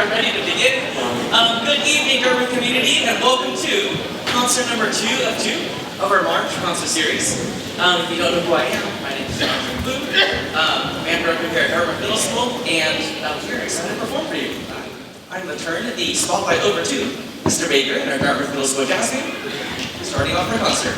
are ready to begin. Good evening, Dartmouth community, and welcome to concert number 2 of our March concert series. If you don't know who I am, my name is Don Bottorff. I'm director here at Dartmouth Middle School, and I'm very excited to perform for you. I'm going to turn the spotlight over to Mr. Baker and our Dartmouth Middle School Jazz Band, starting off our concert.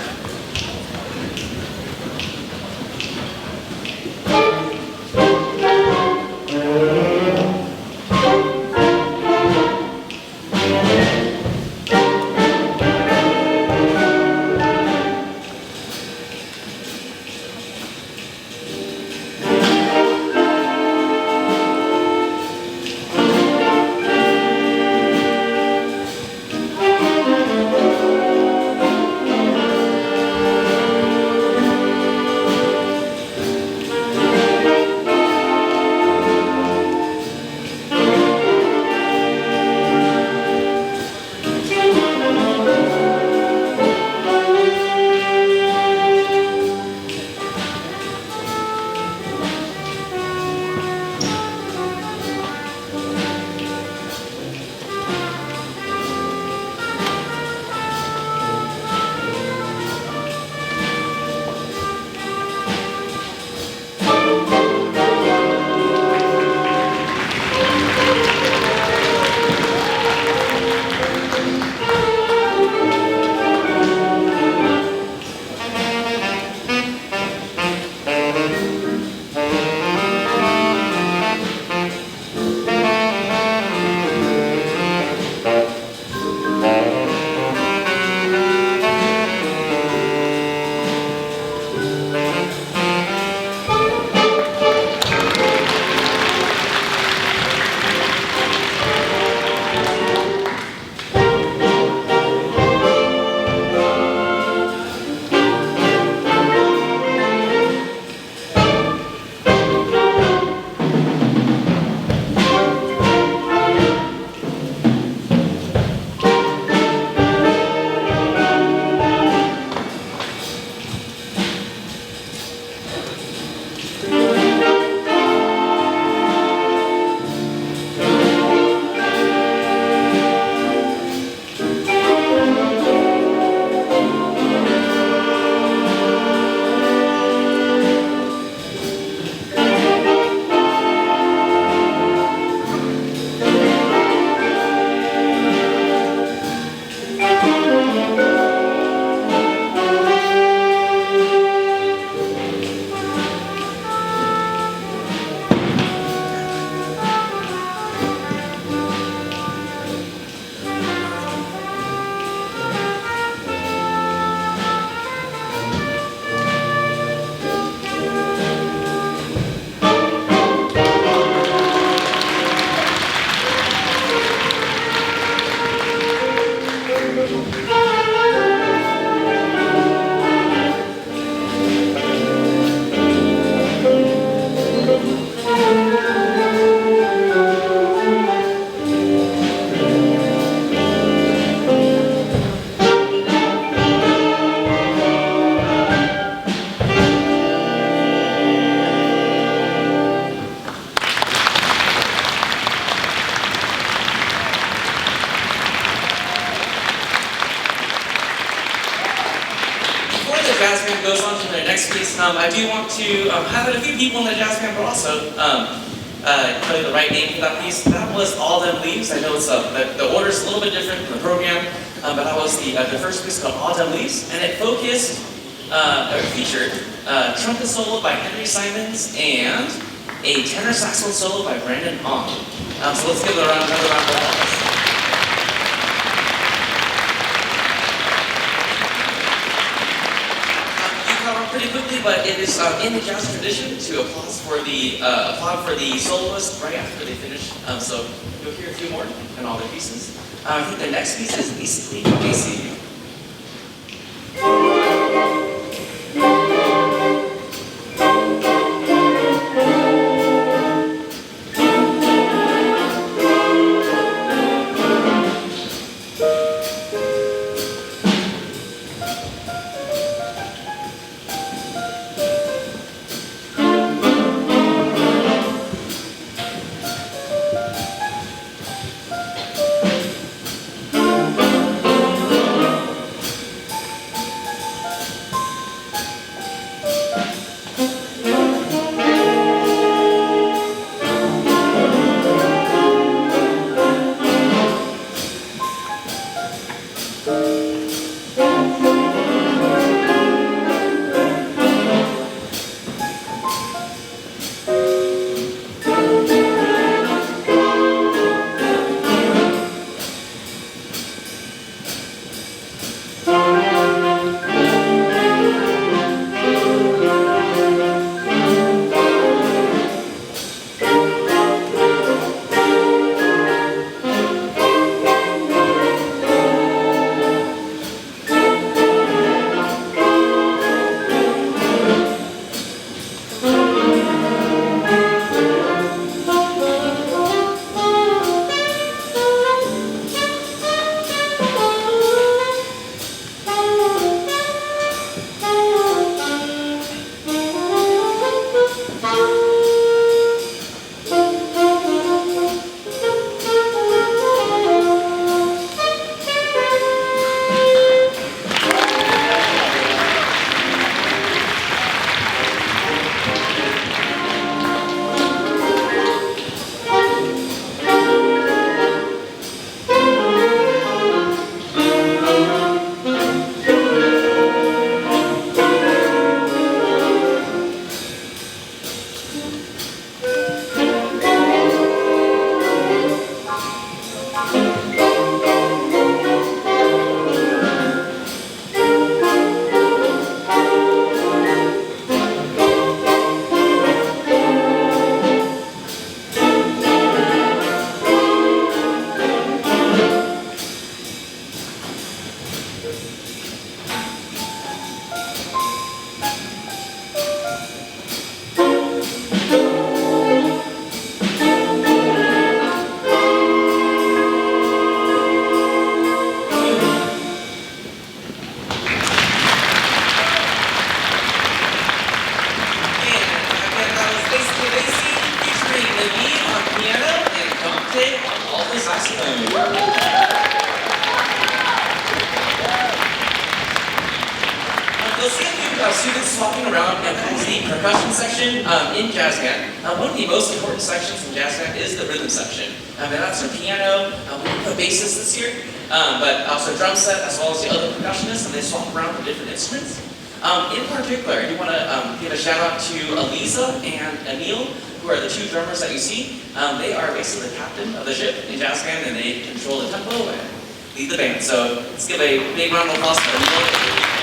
Goes on to their next piece. I do want to highlight a few people in the jazz band, but also tell you the right name for that piece. That was All Them Leaves. I know it's the order's a little bit different from the program, but that was the first piece called All Them Leaves, and it focused or featured trumpet solo by Henry Simons and a tenor saxophone solo by Brandon Hong. So let's give it another round of applause. Pretty quickly, but it is in the jazz tradition to applaud for the soloist right after they finish. So you'll hear a few more in all their pieces. I think the next piece is basically basic. saxophone. You'll see a few students swapping around in the percussion section in jazz band. One of the most important sections in jazz band is the rhythm section. And that's our piano. We have a bassist this year, but also drum set as well as the other percussionists, and they swap around the different instruments. In particular, I do want to give a shout out to Eliza and Emil, who are the two drummers that you see. They are basically the captain of the ship in jazz band, and they control the tempo and lead the band. So let's give a big round of applause for Emil.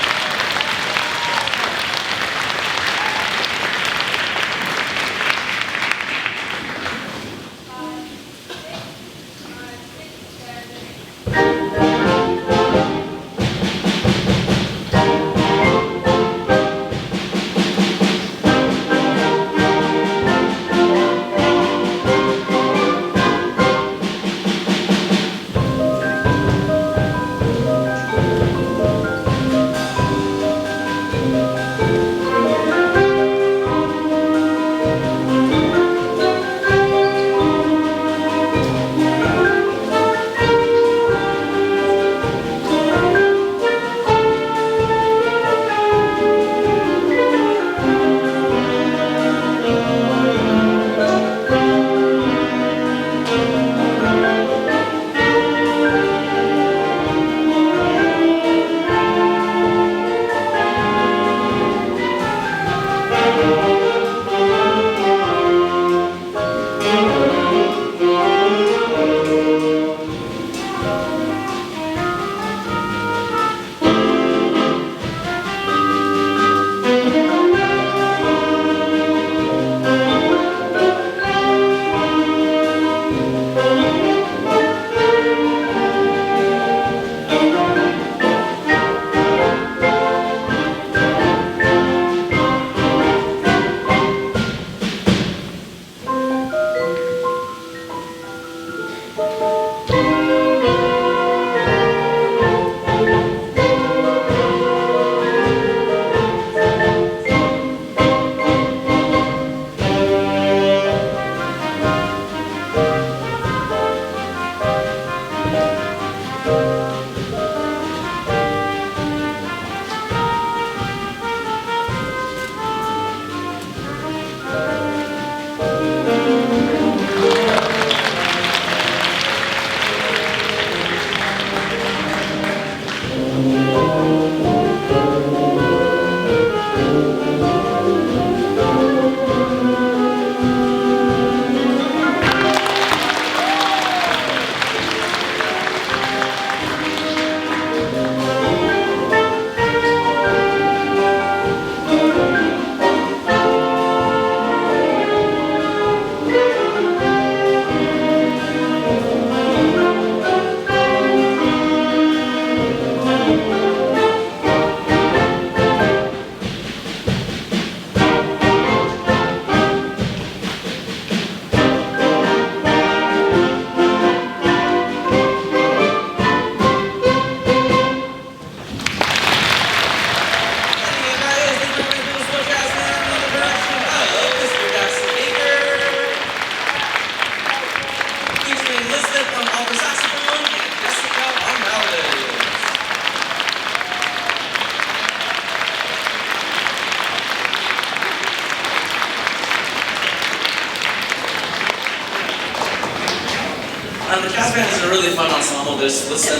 The jazz band is a really fun ensemble to listen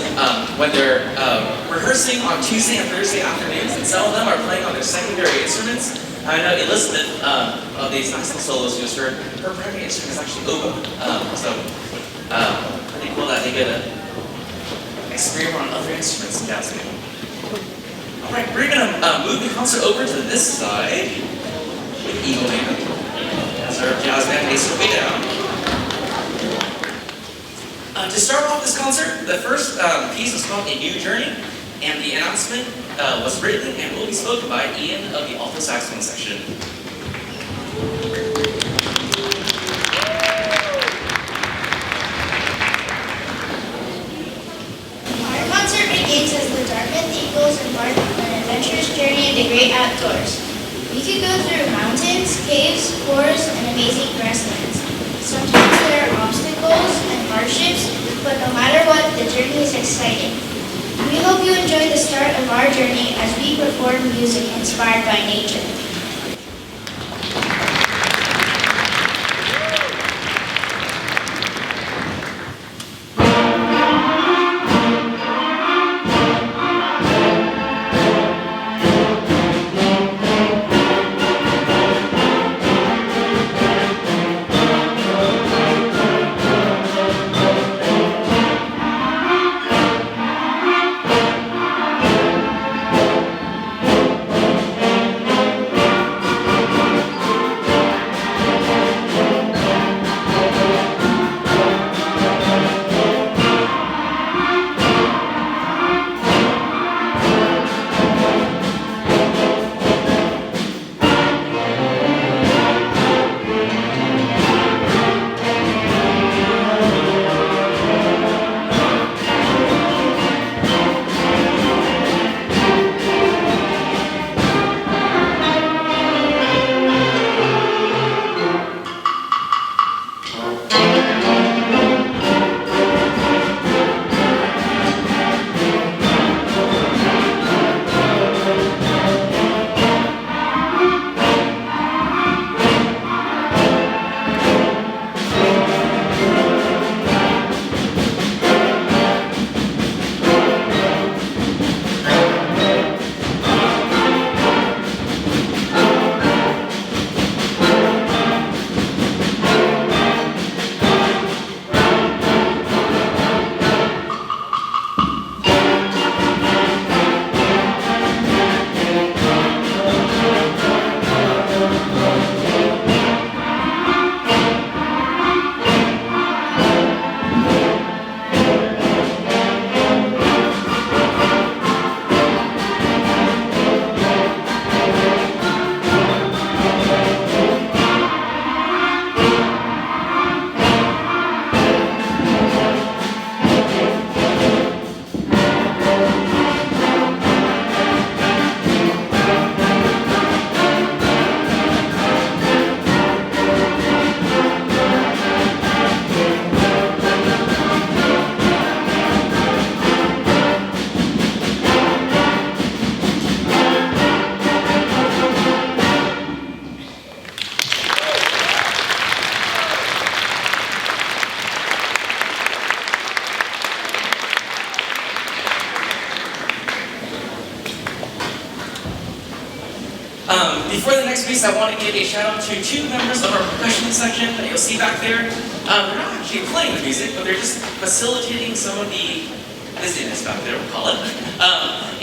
when they're rehearsing on Tuesday and Thursday afternoons, and some of them are playing on their secondary instruments. I know Elizabeth, of these nice little solos you just heard, her primary instrument is actually oboe. Pretty cool that they get to experiment on other instruments in jazz band. Alright, we're going to move the concert over to this side with Eagle Band as our jazz band makes their way down. To start off this concert, the first piece was called A New Journey, and the announcement was written and will be spoken by Ian of the alto saxophone section. Our concert begins as the Dartmouth Eagles embark on an adventurous journey into great outdoors. We could go through mountains, caves, forests, and amazing grasslands. Sometimes there are obstacles and hardships, but no matter what, the journey is exciting. We hope you enjoy the start of our journey as we perform music inspired by nature. Before the next piece, I want to give a shout out to two members of our percussion section that you'll see back there. They're not actually playing the music, but they're just facilitating some of the busyness back there, we'll call it.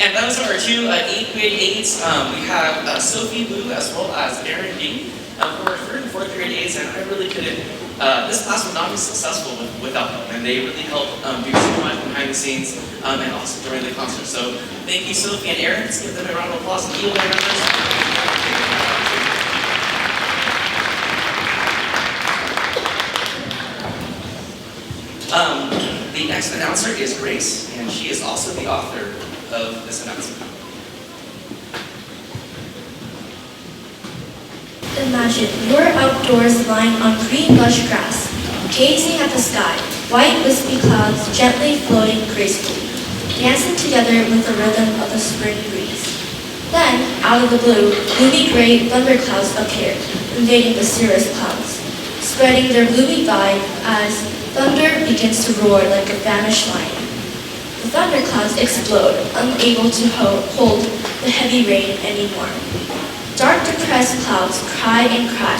And those are our two 8th grade aides. We have Sophie Wu as well as Erin Ding, who are 3rd and 4th grade aides, and I really couldn't, this class would not be successful without them, and they really help do so much behind the scenes and also during the concert. So thank you, Sophie and Erin. Let's give them a round of applause and ELA members. The next announcer is Grace, and she is also the author of this announcement. Imagine you're outdoors lying on green lush grass, gazing at the sky, white wispy clouds gently floating gracefully, dancing together with the rhythm of the spring breeze. Then, out of the blue, gloomy gray thunderclouds appear, invading the cirrus clouds, spreading their gloomy vibe as thunder begins to roar like a famished lion. The thunderclouds explode, unable to hold the heavy rain anymore. Dark, depressed clouds cry and cry,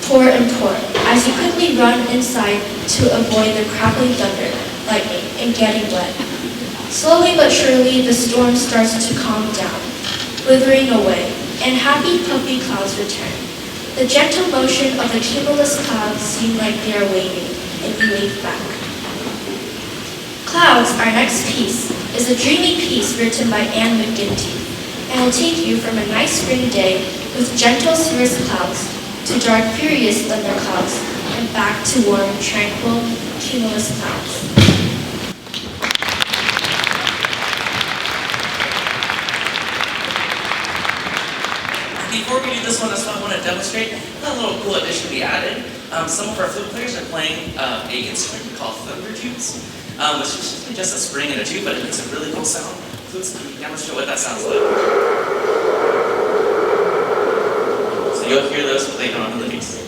pour and pour, as you quickly run inside to avoid the crackling thunder, lightning, and getting wet. Slowly but surely, the storm starts to calm down, withering away, and happy puffy clouds return. The gentle motion of the cumulus clouds seem like they are waving, and you wave back. Clouds, our next piece, is a dreamy piece written by Anne McGinty, and will take you from a nice spring day with gentle cirrus clouds to dark, furious thunderclouds, and back to warm, tranquil, cumulus clouds. Before we do this one, I want to demonstrate a little cool addition we added. Some of our flute players are playing an instrument called thunder tubes. which is usually just a spring and a tube, but it makes a really cool sound. So let's demonstrate what that sounds like. So you'll hear those played on the piece.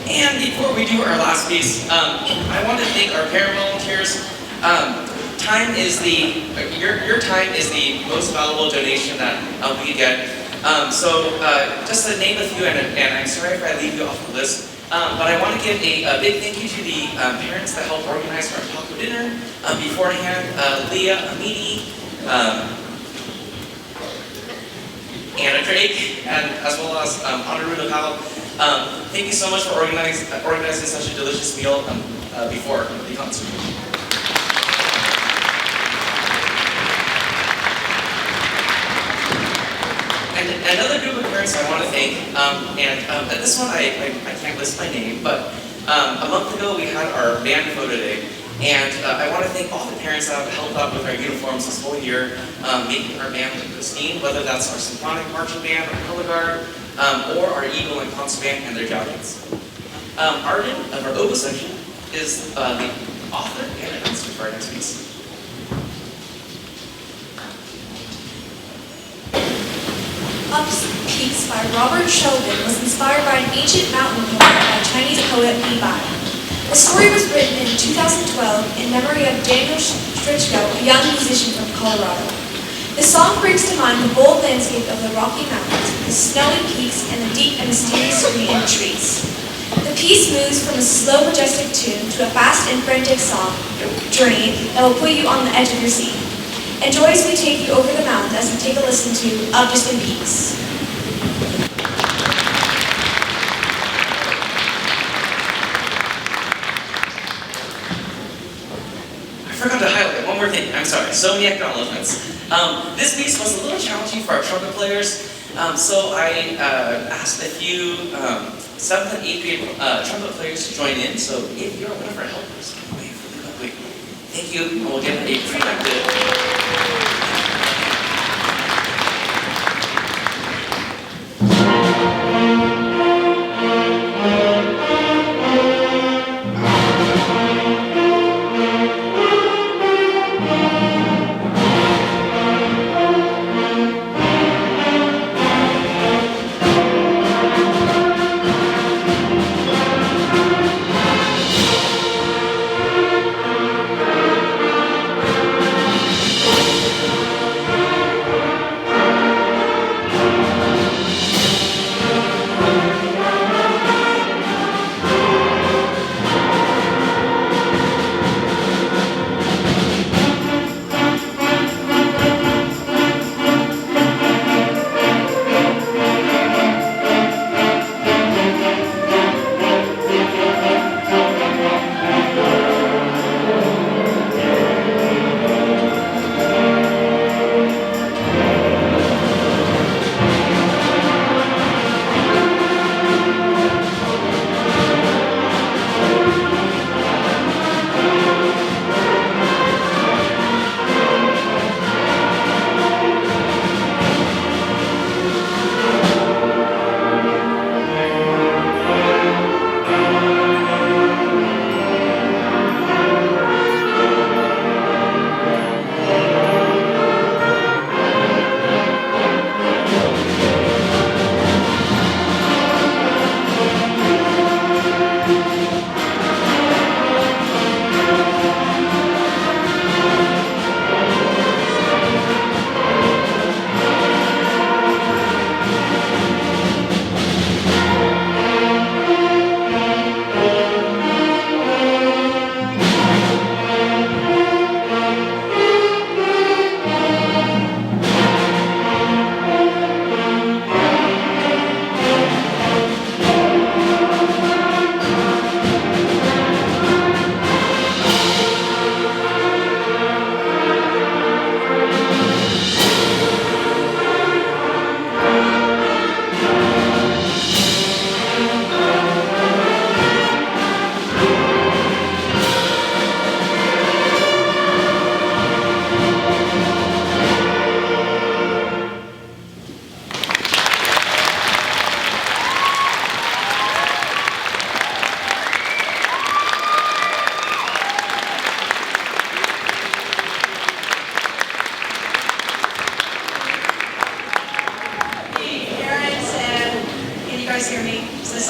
And before we do our last piece, I want to thank our para-volunteers. Time is your time is the most valuable donation that we could get. Just to name a few, and I'm sorry if I leave you off the list, but I want to give a big thank you to the parents that helped organize our taco dinner beforehand, Leah, Amini, Anna Drake, and as well as Honoruno Powell. Thank you so much for organizing such a delicious meal before the concert. And another group of parents I want to thank, and this one I can't list my name, but a month ago we had our band photo day, and I want to thank all the parents that have helped out with our uniforms this whole year, making our band look pristine, whether that's our symphonic marching band, our color guard, or our Eagle and concert band and their jackets. Arden of our oboe section is the author and announcer for our next piece. Piece by Robert Sheldon was inspired by an ancient mountain poem by Chinese poet Li Bai. The story was written in 2012 in memory of Daniel Strichko, a young musician from Colorado. The song brings to mind the bold landscape of the Rocky Mountains, the snowy peaks, and the deep and mysterious green trees. The piece moves from a slow, majestic tune to a fast and frantic song, Dream, that will put you on the edge of your seat. Enjoy as we take you over the mountains as we take a listen to Up Just in Peace. I forgot to highlight one more thing. I'm sorry, so many acknowledgements. This piece was a little challenging for our trumpet players, so I asked a few 7th and 8th grade trumpet players to join in. So if you're one of our helpers, wave really quickly. Thank you, and we'll get a preemptive.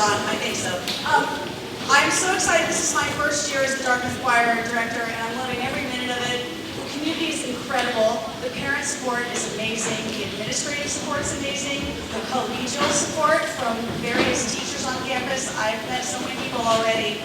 Don. I think so. I'm so excited. This is my first year as the Dartmouth Choir Director, and I'm loving every minute of it. The community is incredible. The parent support is amazing. The administrative support is amazing. The collegial support from various teachers on campus. I've met so many people already.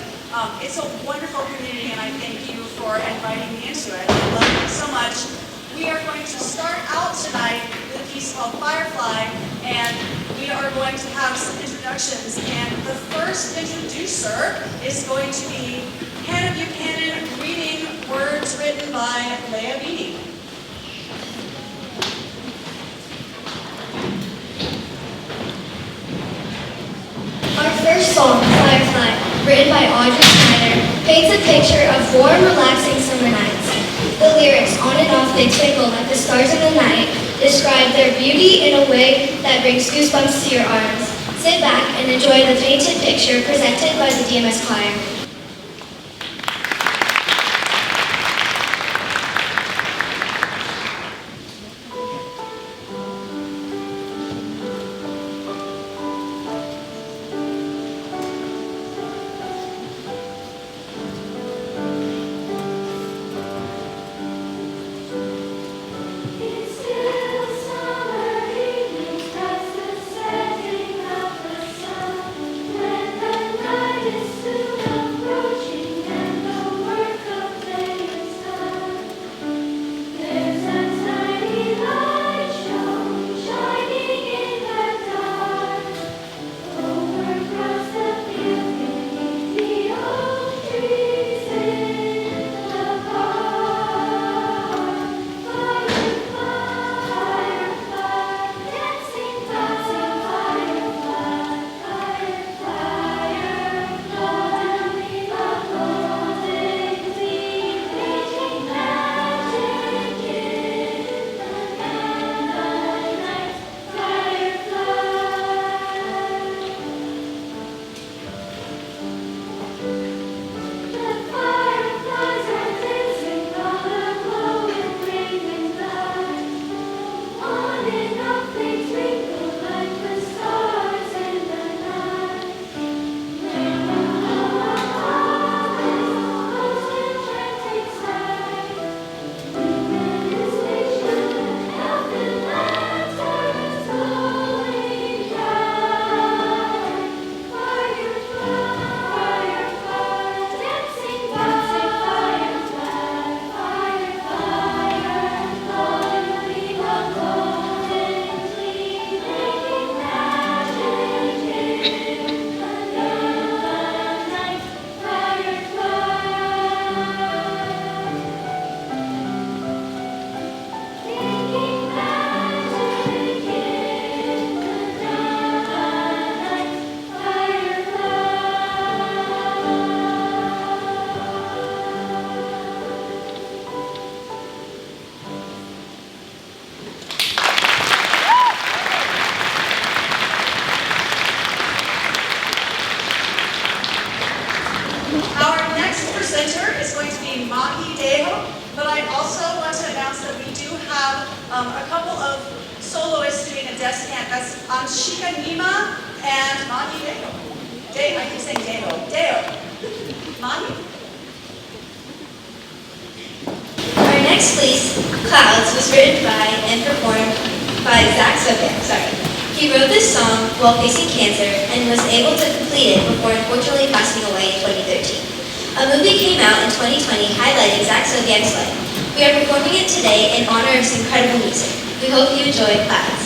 It's a wonderful community, and I thank you for inviting me into it. I love it so much. We are going to start out tonight with a piece called Firefly, and we are going to have some introductions. And the first introducer is going to be Hannah Buchanan reading words written by Leah Beatty. Our first song, Firefly, written by Audrey Snyder, paints a picture of warm, relaxing summer nights. The lyrics, on and off they twinkle like the stars in the night, describe their beauty in a way that brings goosebumps to your arms. Sit back and enjoy the painted picture presented by the DMS Choir. A couple of soloists doing a desk hand. That's Anshika Nima and Mahi Deo. I keep saying Deo. Mahi? Our next piece, Clouds, was written by and performed by Zach Sobiek. He wrote this song while facing cancer and was able to complete it before unfortunately passing away in 2013. A movie came out in 2020 highlighting Zach Sobiek's life. We are performing it today in honor of his incredible music. We hope you enjoy Clouds.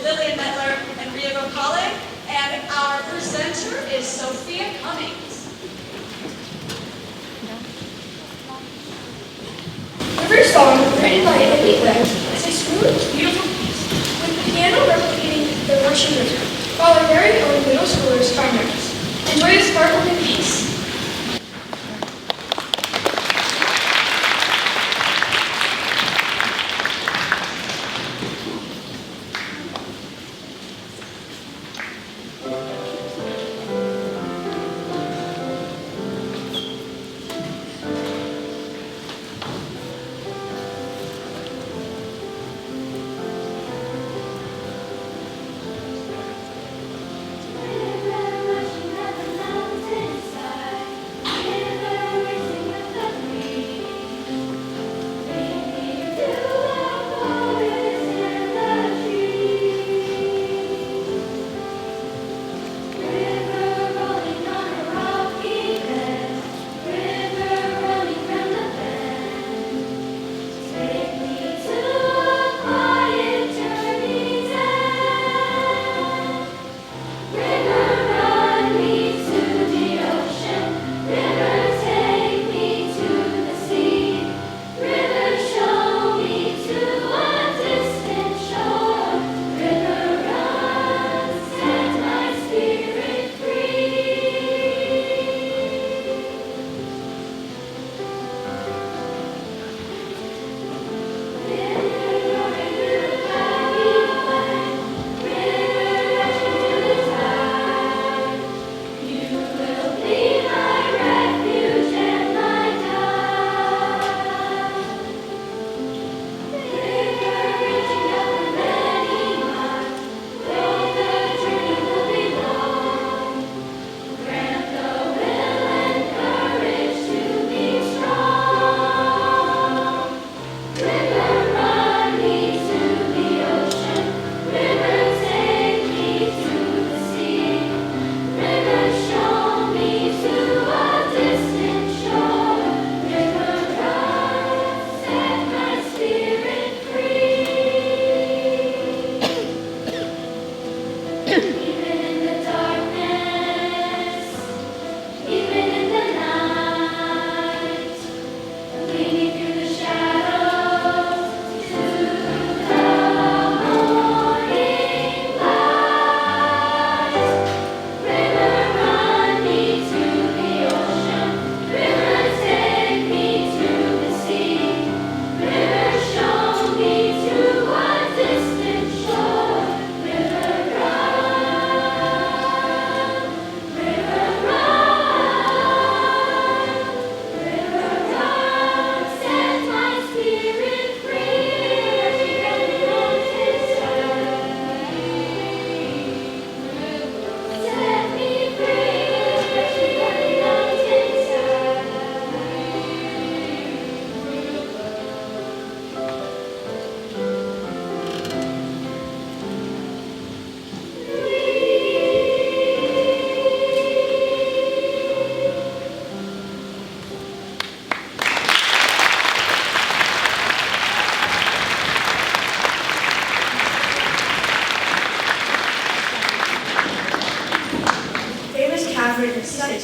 Lillian Mettler, and Ria Gokale. And our presenter is Sophia Cummings. The first song, written by Emily Webb, is a smooth, beautiful piece, with the piano replicating the Russian rhythm, while our very own middle schoolers try notes. Enjoy this heartwarming piece.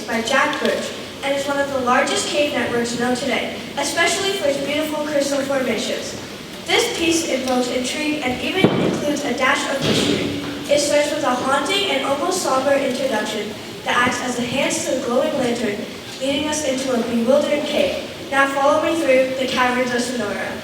By Jack Birch, and is one of the largest cave networks known today, especially for its beautiful crystal formations. This piece invokes intrigue and even includes a dash of mystery. It starts with a haunting and almost somber introduction that acts as a hands to the glowing lantern, leading us into a bewildering cave. Now follow me through the caverns of Sonora.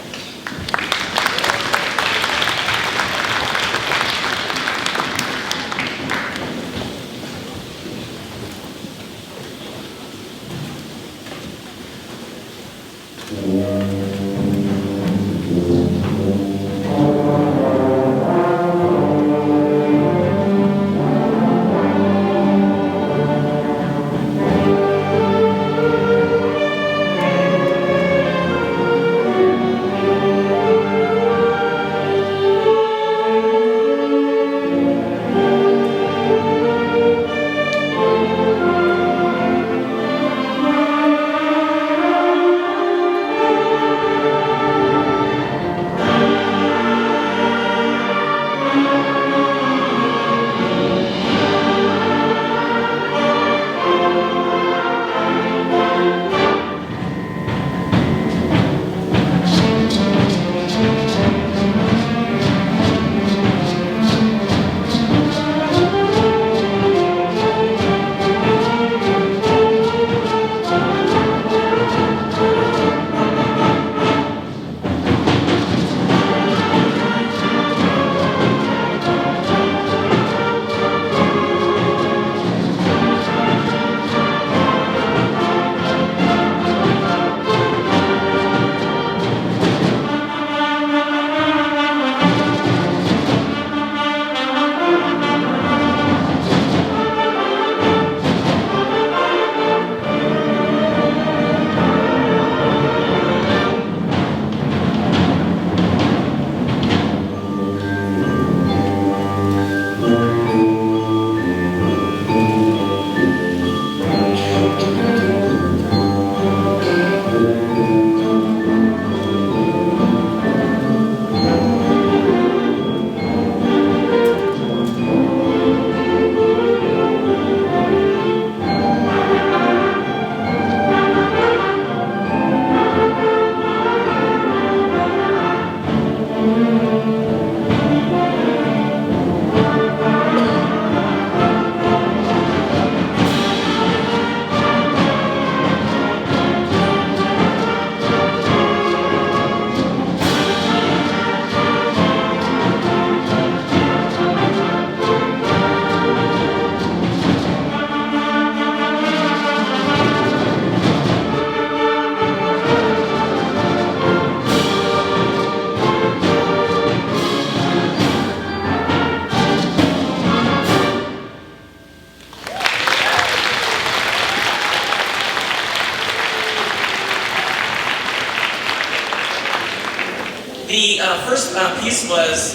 The first piece was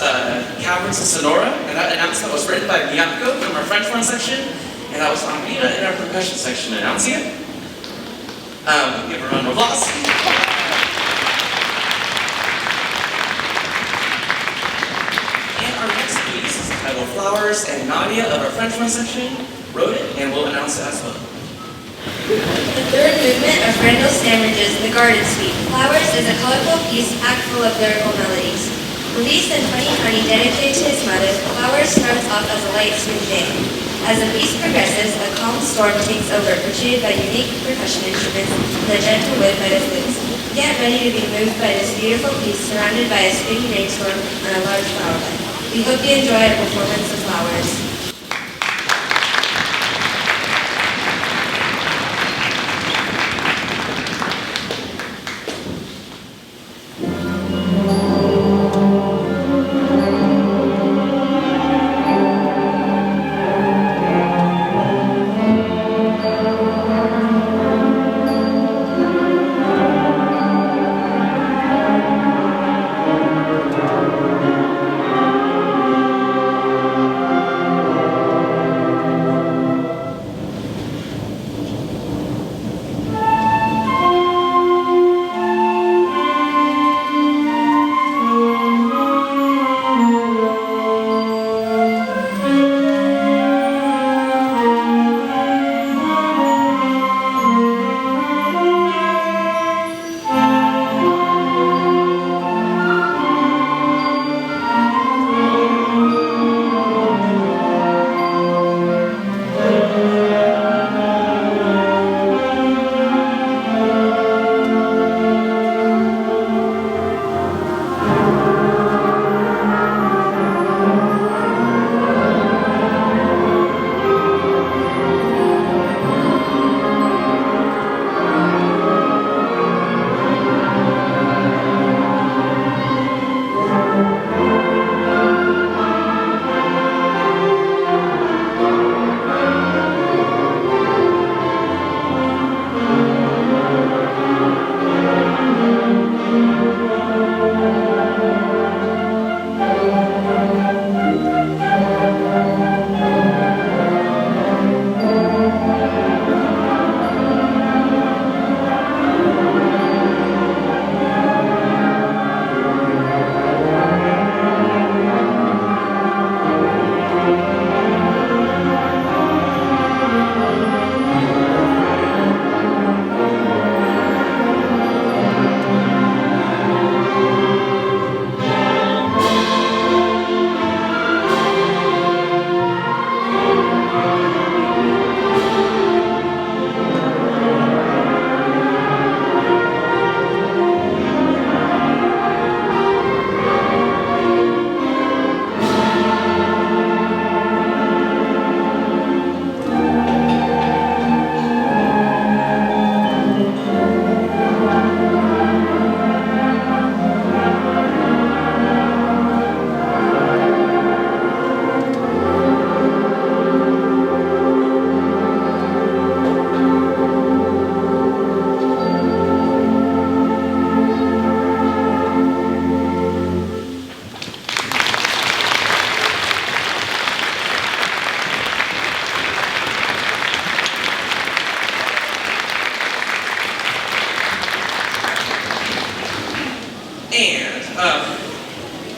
Caverns of Sonora, and that announcement was written by Bianco from our French horn section, and that was Amrita in our percussion section announcing it. Give her a round of applause. And our next piece is entitled Flowers, and Nadia of our French horn section wrote it, and we'll announce it as well. The third movement of Randall Sandridge's The Garden Suite, Flowers, is a colorful piece packed full of lyrical melodies. Released in 2020 dedicated to his mother, Flowers starts off as a light, smooth jam. As the piece progresses, a calm storm takes over, portrayed by unique percussion instruments and the gentle wind by the flutes. Get ready to be moved by this beautiful piece surrounded by a spring rainstorm on a large flower bed. We hope you enjoy our performance of Flowers.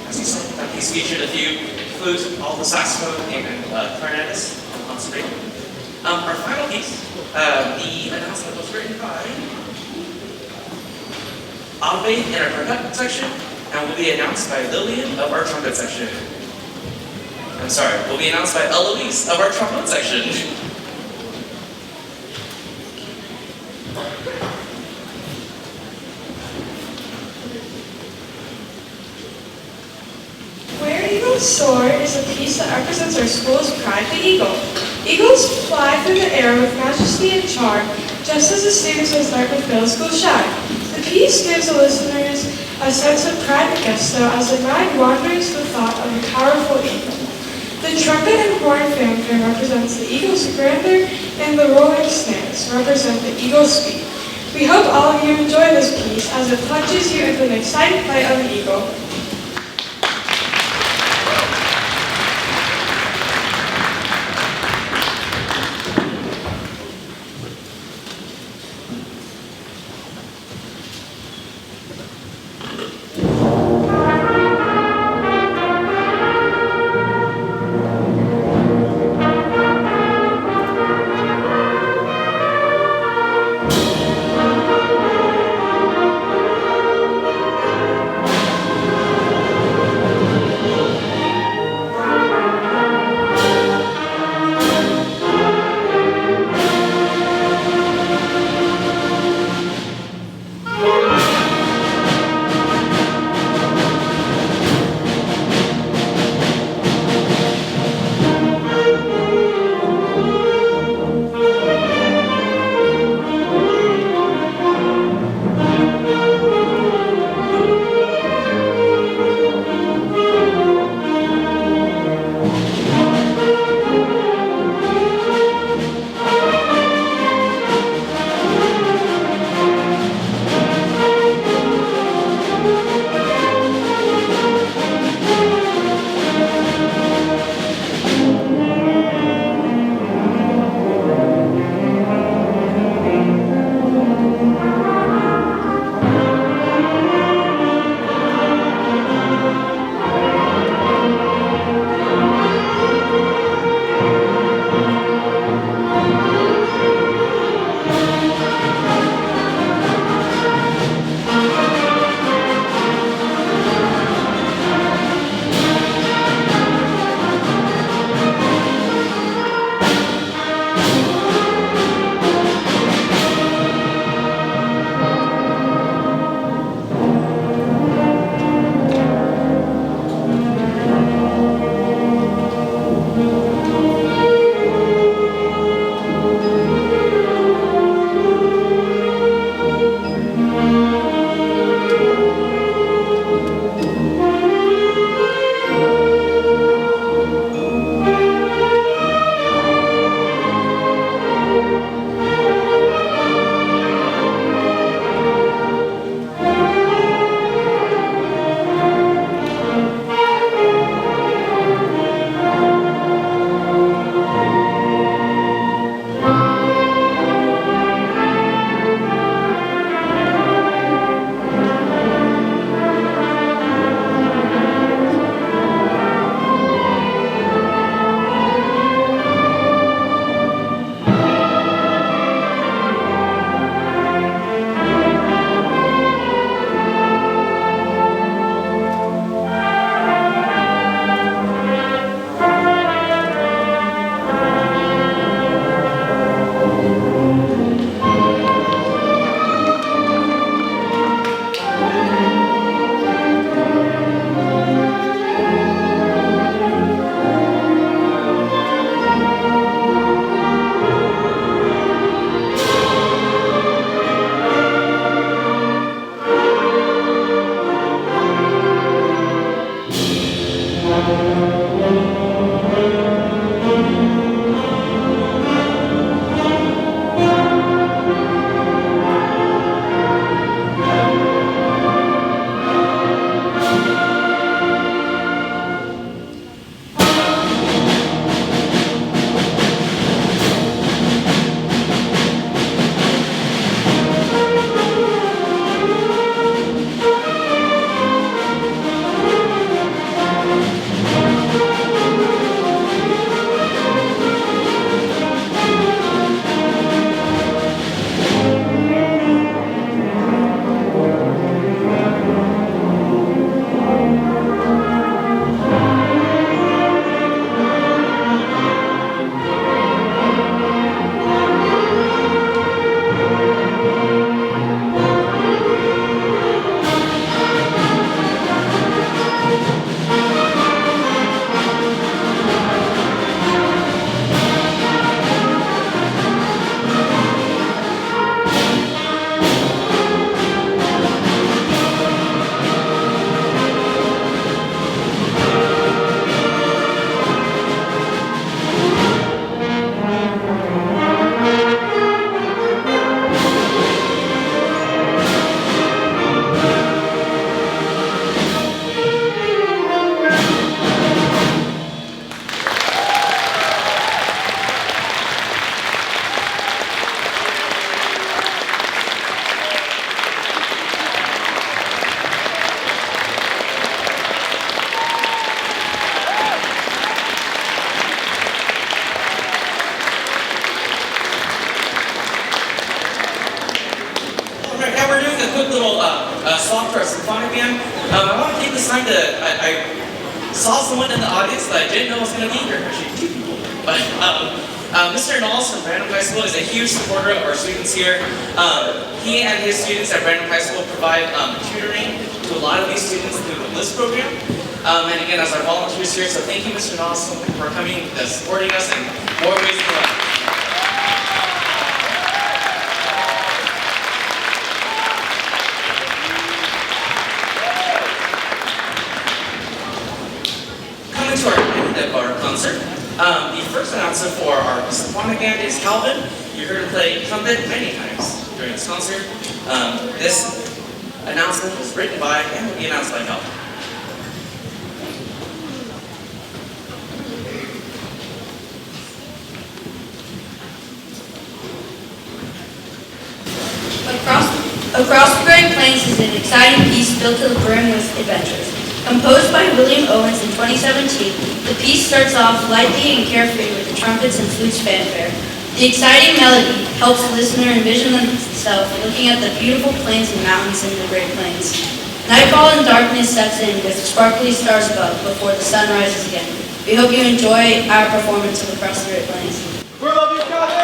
As you said, that piece featured a few flute, alto saxophone, and clarinetist on screen. Our final piece, the announcement was written by Ave in our percussion section, and will be announced by Lillian of our trumpet section. I'm sorry, will be announced by Eloise of our trombone section. Where Eagles Soar is a piece that represents our school's pride, the eagle. Eagles fly through the air with majesty and charm, just as the students of Dartmouth Middle School shine. The piece gives the listeners a sense of pride and gusto as the mind wanders to the thought of a powerful eagle. The trumpet and horn fanfare represents the eagle's grandeur, and the rolling snares represent the eagle's speed. We hope all of you enjoy this piece as it plunges you into an exciting flight of the eagle. quick little song for our symphonic band. I want to take this time to, I saw someone in the audience that I didn't know was going to be here, actually two people. But Mr. Knowles from Brandon High School is a huge supporter of our students here. He and his students at Brandon High School provide tutoring to a lot of these students through the LIST program. And again, as our volunteers here, so thank you, Mr. Knowles, for coming, supporting us in more ways than one. Coming to our end of our concert, the first announcer for our symphonic band is Calvin. You heard him play trumpet many times during this concert. This announcement was written by and will be announced by Calvin. Across the Great Plains is an exciting piece filled to the brim with adventures. Composed by William Owens in 2017, the piece starts off lightly and carefree with the trumpets and flutes fanfare. The exciting melody helps the listener envision themselves looking at the beautiful plains and mountains in the Great Plains. Nightfall and darkness sets in with sparkly stars above before the sun rises again. We hope you enjoy our performance of Across the Great Plains. We love you, Calvin!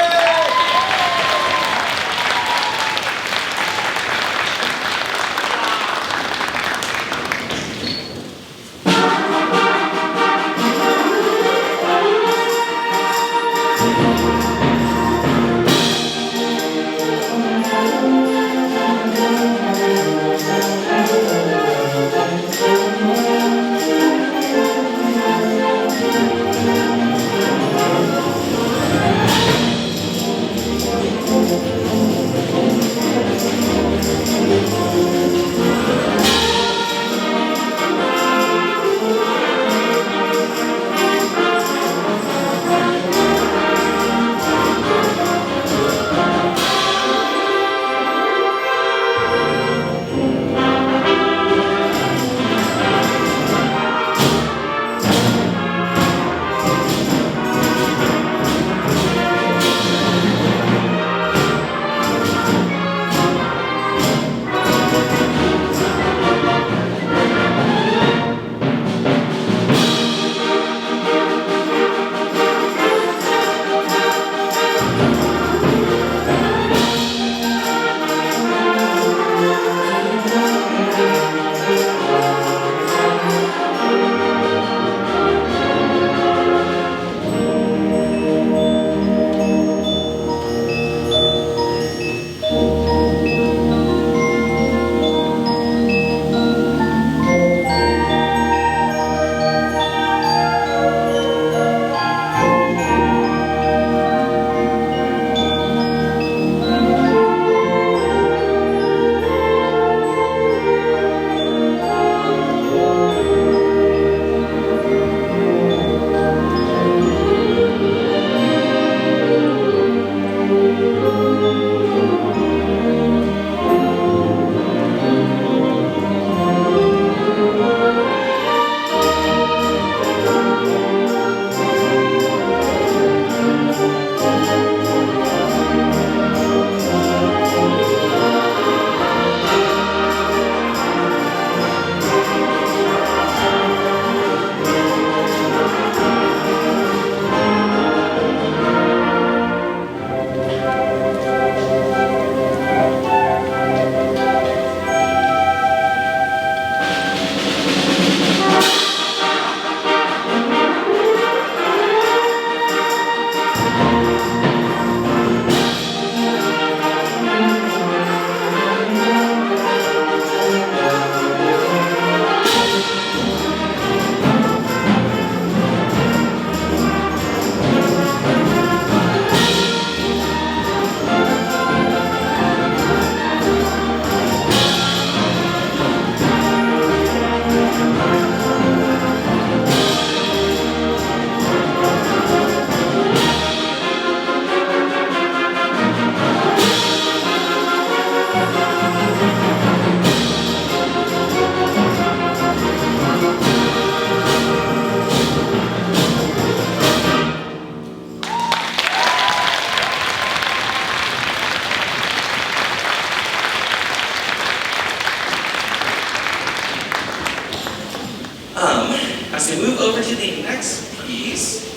As we move over to the next piece,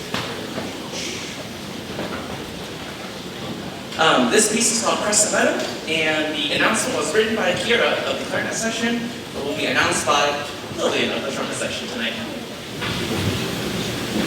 this piece is called Crescent Meadow, and the announcement was written by Kira of the clarinet section, but will be announced by Lillian of the trumpet section tonight.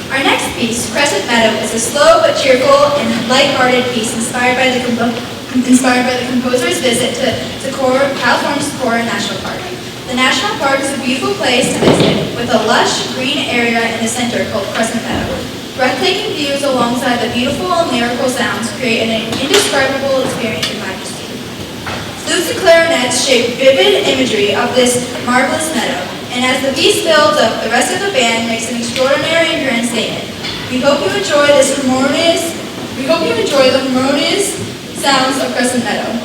Our next piece, Crescent Meadow, is a slow but cheerful and light-hearted piece inspired by the composer's visit to California's Socorro National Park. The national park is a beautiful place to visit, with a lush green area in the center called Crescent Meadow. Breathtaking views alongside the beautiful and lyrical sounds create an indescribable experience in majesty. Flutes and clarinets shape vivid imagery of this marvelous meadow, and as the piece builds up, the rest of the band makes an extraordinary and grand statement. We hope you enjoy the harmonious sounds of Crescent Meadow.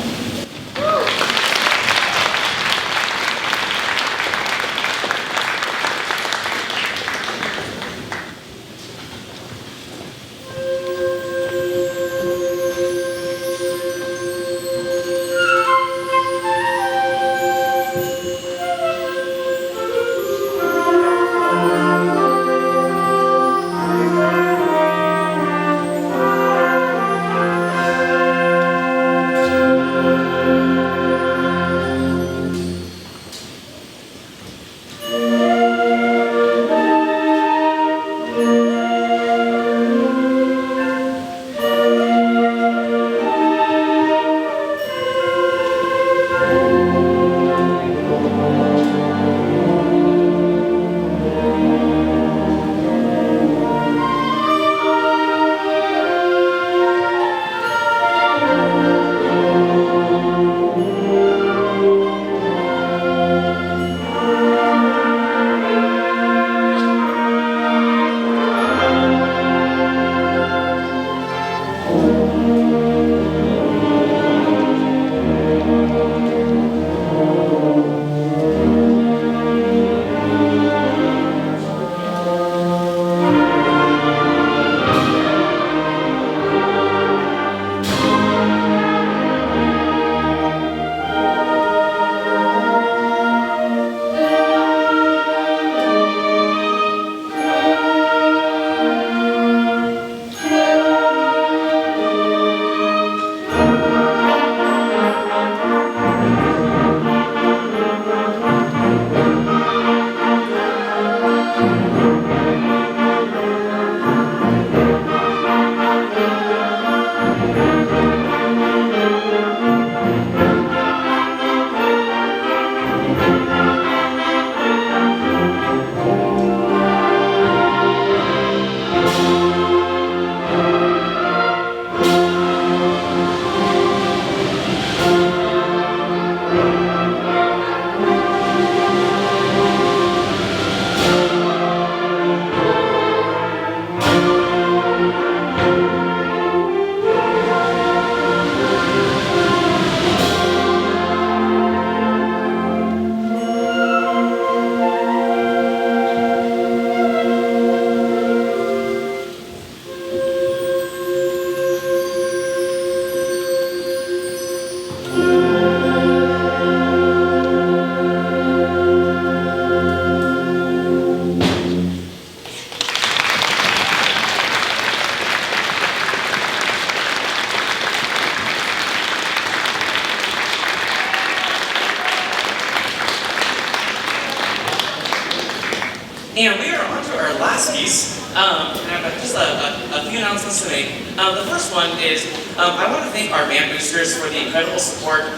And we are on to our last piece. And I've just a few announcements to make. The first one is I want to thank our band boosters for the incredible support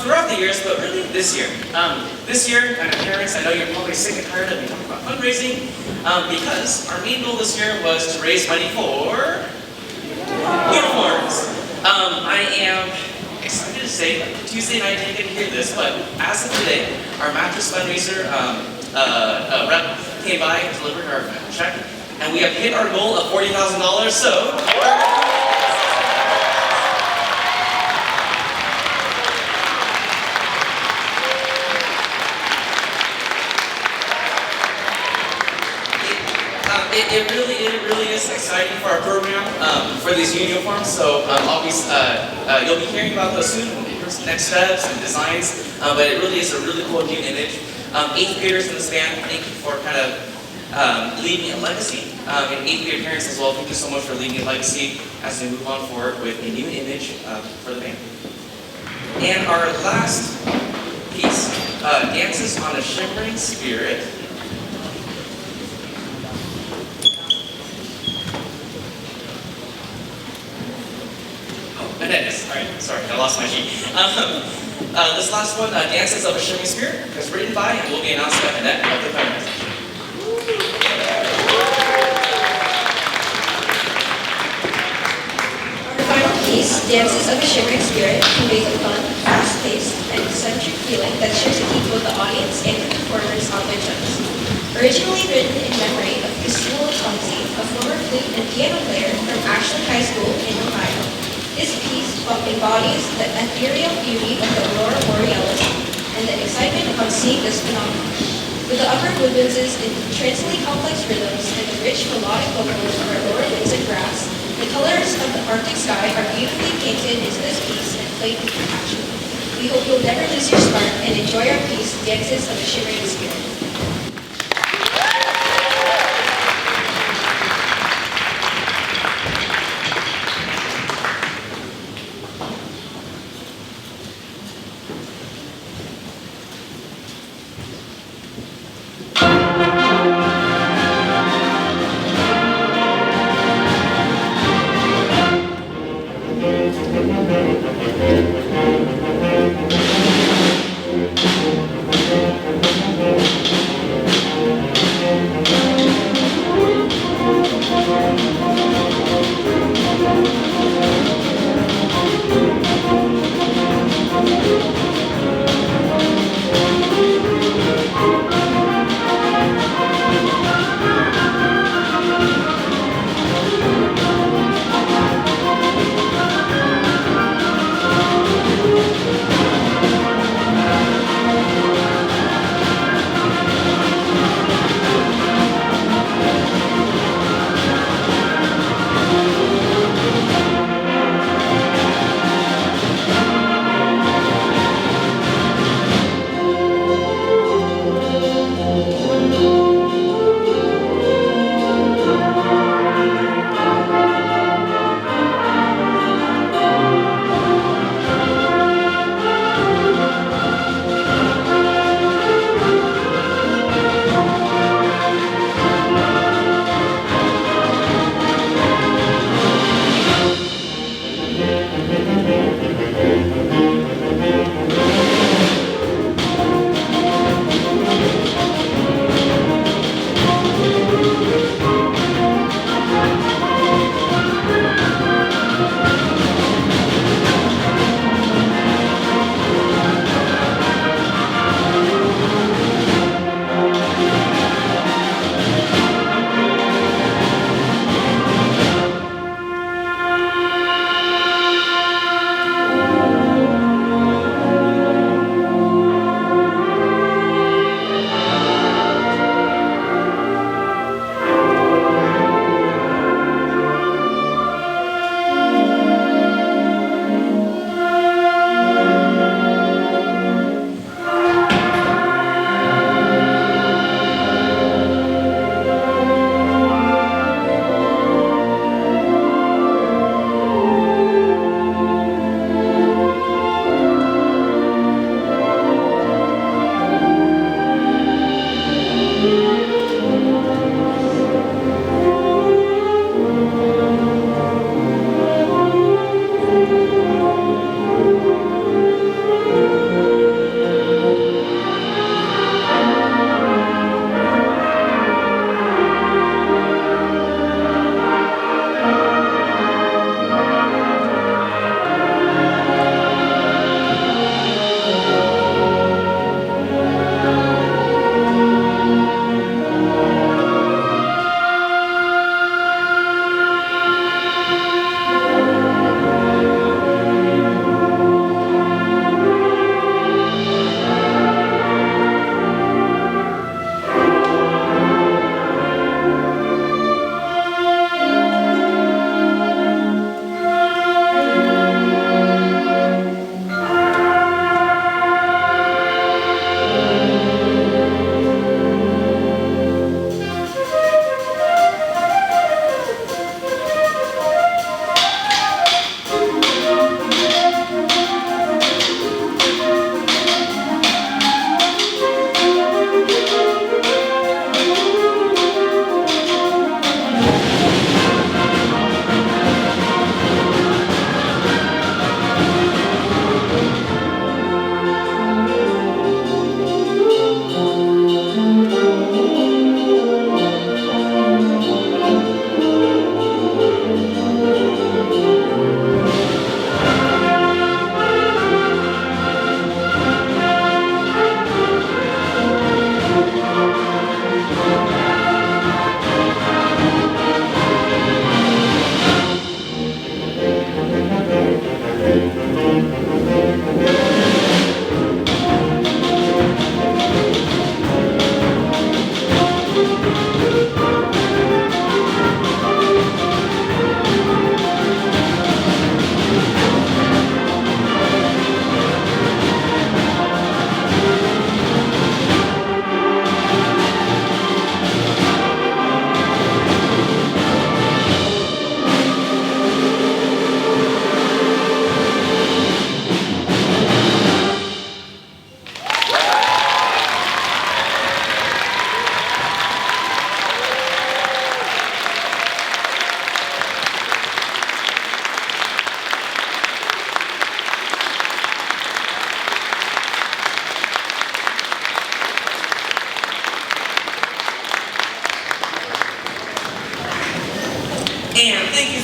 throughout the years, but really this year. This year, and parents, I know you're probably sick and tired of me talking about fundraising, because our main goal this year was to raise money for uniforms. I am excited to say that Tuesday night I didn't get to hear this, but as of today, our mattress fundraiser rep came by and delivered our check, and we have hit our goal of $40,000. So. It really is exciting for our program, for these uniforms. So you'll be hearing about those soon, next steps and designs. But it really is a really cool new image Eighth graders in this band, thank you for kind of leaving a legacy. And eighth grade parents as well, thank you so much for leaving a legacy as we move on forward with a new image for the band. And our last piece, Dances on a Shimmering Spirit. All right, sorry, I lost my sheet. This last one, Dances of a Shimmering Spirit, was written by and will be announced by Annette of the choir section. Our final piece, Dances of a Shimmering Spirit, conveys a fun, fast-paced, and eccentric feeling that's sure to keep both the audience and the performers on their toes. Originally written in memory of Christina Latonzi, a former flute and piano player from Ashland High School in Ohio. This piece embodies the ethereal beauty of the aurora borealis and the excitement of seeing this phenomenon. With the upward movements in transiently complex rhythms and the rich melodic vocals of our lower winds and grass, the colors of the Arctic sky are beautifully painted into this piece and played with passion. We hope you'll never lose your spark and enjoy our piece, Dances of a Shimmering Spirit. Thank you.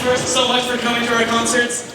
so much for coming to our concerts.